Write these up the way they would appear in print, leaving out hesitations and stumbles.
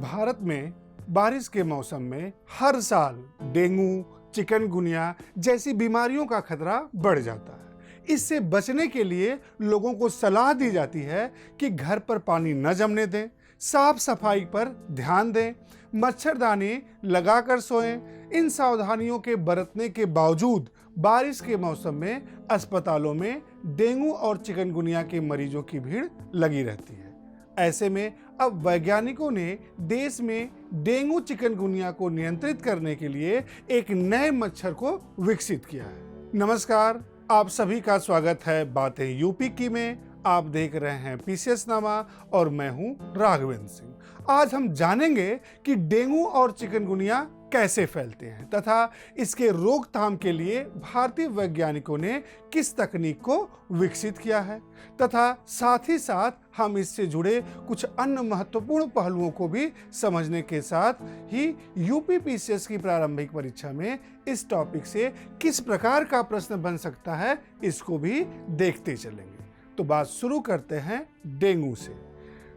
भारत में बारिश के मौसम में हर साल डेंगू, चिकनगुनिया जैसी बीमारियों का खतरा बढ़ जाता है। इससे बचने के लिए लोगों को सलाह दी जाती है कि घर पर पानी न जमने दें, साफ सफाई पर ध्यान दें, मच्छरदानी लगाकर सोएं। इन सावधानियों के बरतने के बावजूद बारिश के मौसम में अस्पतालों में डेंगू और चिकनगुनिया के मरीजों की भीड़ लगी रहती है। ऐसे में अब वैज्ञानिकों ने देश में डेंगू चिकनगुनिया को नियंत्रित करने के लिए एक नए मच्छर को विकसित किया है। नमस्कार, आप सभी का स्वागत है बातें यूपी की में। आप देख रहे हैं पीसीएस नामा और मैं हूं राघवेंद्र सिंह। आज हम जानेंगे कि डेंगू और चिकनगुनिया कैसे फैलते हैं तथा इसके रोकथाम के लिए भारतीय वैज्ञानिकों ने किस तकनीक को विकसित किया है तथा साथ ही साथ हम इससे जुड़े कुछ अन्य महत्वपूर्ण पहलुओं को भी समझने के साथ ही यूपी पीसीएस की प्रारंभिक परीक्षा में इस टॉपिक से किस प्रकार का प्रश्न बन सकता है इसको भी देखते चलेंगे। तो बात शुरू करते हैं डेंगू से।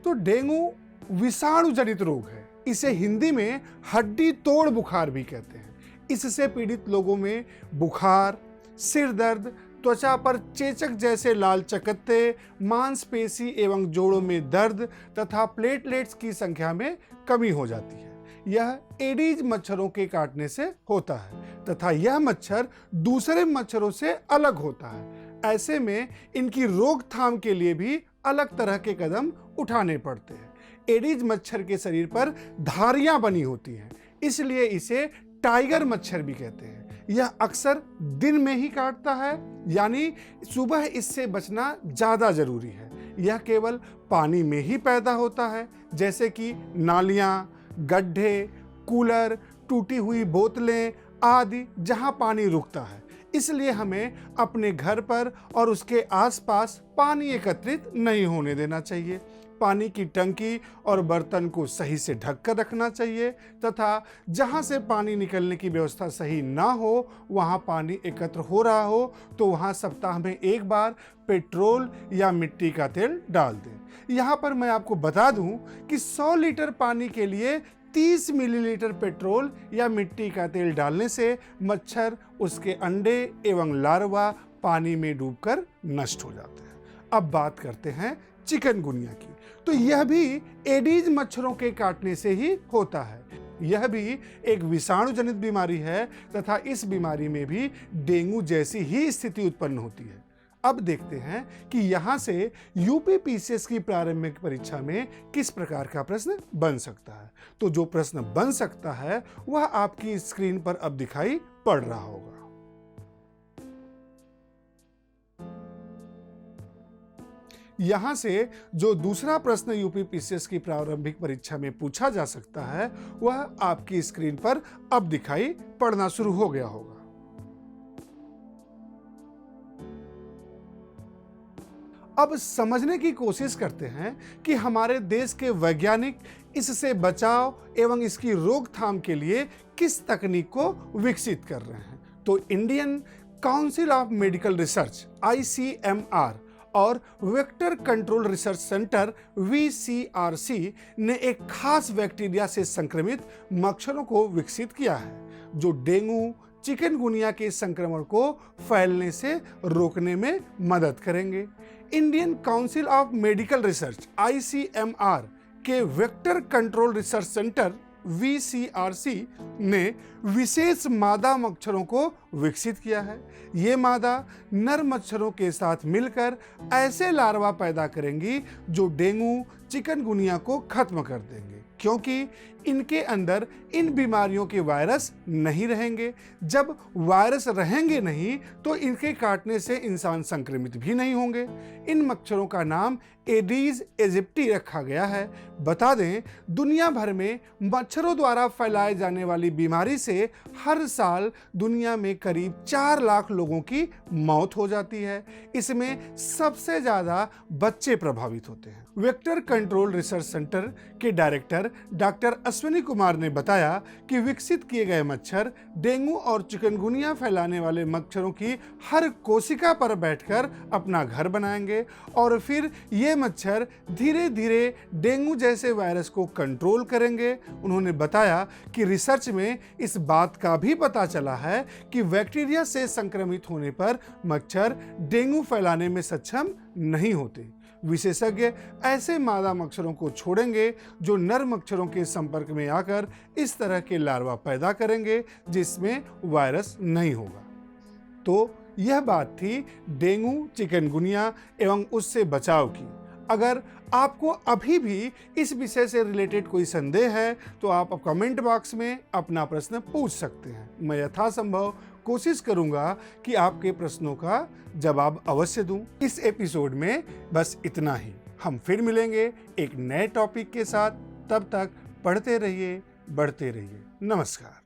तो डेंगू विषाणु जनित रोग है। इसे हिंदी में हड्डी तोड़ बुखार भी कहते हैं। इससे पीड़ित लोगों में बुखार, सिर दर्द, त्वचा पर चेचक जैसे लाल चकत्ते, मांसपेशी एवं जोड़ों में दर्द तथा प्लेटलेट्स की संख्या में कमी हो जाती है। यह एडीज मच्छरों के काटने से होता है तथा यह मच्छर दूसरे मच्छरों से अलग होता है। ऐसे में इनकी रोकथाम के लिए भी अलग तरह के कदम उठाने पड़ते हैं। एडीज मच्छर के शरीर पर धारियां बनी होती हैं, इसलिए इसे टाइगर मच्छर भी कहते हैं। यह अक्सर दिन में ही काटता है, यानी सुबह इससे बचना ज्यादा जरूरी है। यह केवल पानी में ही पैदा होता है, जैसे कि नालियां, गड्ढे, कूलर, टूटी हुई बोतलें आदि जहां पानी रुकता है। इसलिए हमें अपने घर पर और उसके आसपास पानी एकत्रित नहीं होने देना चाहिए। पानी की टंकी और बर्तन को सही से ढक कर रखना चाहिए तथा जहां से पानी निकलने की व्यवस्था सही ना हो, वहां पानी एकत्र हो रहा हो तो वहां सप्ताह में एक बार पेट्रोल या मिट्टी का तेल डाल दें। यहां पर मैं आपको बता दूं कि 100 लीटर पानी के लिए 30 मिलीलीटर पेट्रोल या मिट्टी का तेल डालने से मच्छर, उसके अंडे एवं लार्वा पानी में डूबकर नष्ट हो जाते हैं। अब बात करते हैं चिकनगुनिया की। तो यह भी एडीज मच्छरों के काटने से ही होता है। यह भी एक विषाणु जनित बीमारी है तथा इस बीमारी में भी डेंगू जैसी ही स्थिति उत्पन्न होती है। अब देखते हैं कि यहां से यूपी पीसीएस की प्रारंभिक परीक्षा में किस प्रकार का प्रश्न बन सकता है। तो जो प्रश्न बन सकता है वह आपकी स्क्रीन पर अब दिखाई पड़ रहा होगा। यहां से जो दूसरा प्रश्न यूपी पीसीएस की प्रारंभिक परीक्षा में पूछा जा सकता है वह आपकी स्क्रीन पर अब दिखाई पड़ना शुरू हो गया होगा। अब समझने की कोशिश करते हैं कि हमारे देश के वैज्ञानिक इससे बचाव एवं इसकी रोकथाम के लिए किस तकनीक को विकसित कर रहे हैं। तो Indian council of medical research ICMR और vector control research centre VCRC ने एक खास बैक्टीरिया से संक्रमित मच्छरों को विकसित किया है जो डेंगू, चिकनगुनिया के संक्रमण को फैलने से रोकने में मदद करेंगे। Indian council of medical research ICMR के vector control research centre VCRC ने विशेष मादा मच्छरों को विकसित किया है। ये मादा नर मच्छरों के साथ मिलकर ऐसे लार्वा पैदा करेंगी जो डेंगू, चिकनगुनिया को खत्म कर देंगे, क्योंकि इनके अंदर इन बीमारियों के वायरस नहीं रहेंगे। जब वायरस रहेंगे नहीं तो इनके काटने से इंसान संक्रमित भी नहीं होंगे। इन मच्छरों का नाम एडीज एजिप्टी रखा गया है। बता दें, दुनिया भर में मच्छरों द्वारा फैलाए जाने वाली बीमारी से हर साल दुनिया में करीब 4 लाख लोगों की मौत हो जाती है। इसमें सबसे ज्यादा बच्चे प्रभावित होते हैं। वेक्टर कंट्रोल रिसर्च सेंटर के डायरेक्टर लेकर डॉक्टर अश्विनी कुमार ने बताया कि विकसित किए गए मच्छर डेंगू और चिकनगुनिया फैलाने वाले मच्छरों की हर कोशिका पर बैठकर अपना घर बनाएंगे और फिर ये मच्छर धीरे धीरे डेंगू जैसे वायरस को कंट्रोल करेंगे। उन्होंने बताया कि रिसर्च में इस बात का भी पता चला है कि बैक्टीरिया से संक्रमित होने पर मच्छर डेंगू फैलाने में सक्षम नहीं होते। विशेषज्ञ ऐसे मादा मच्छरों को छोड़ेंगे जो नर मच्छरों के संपर्क में आकर इस तरह के लार्वा पैदा करेंगे जिसमें वायरस नहीं होगा। तो यह बात थी डेंगू, चिकनगुनिया एवं उससे बचाव की। अगर आपको अभी भी इस विषय से रिलेटेड कोई संदेह है तो आप कमेंट बॉक्स में अपना प्रश्न पूछ सकते हैं। मैं यथासंभव कोशिश करूंगा कि आपके प्रश्नों का जवाब अवश्य दूं। इस एपिसोड में बस इतना ही। हम फिर मिलेंगे एक नए टॉपिक के साथ। तब तक पढ़ते रहिए, बढ़ते रहिए। नमस्कार।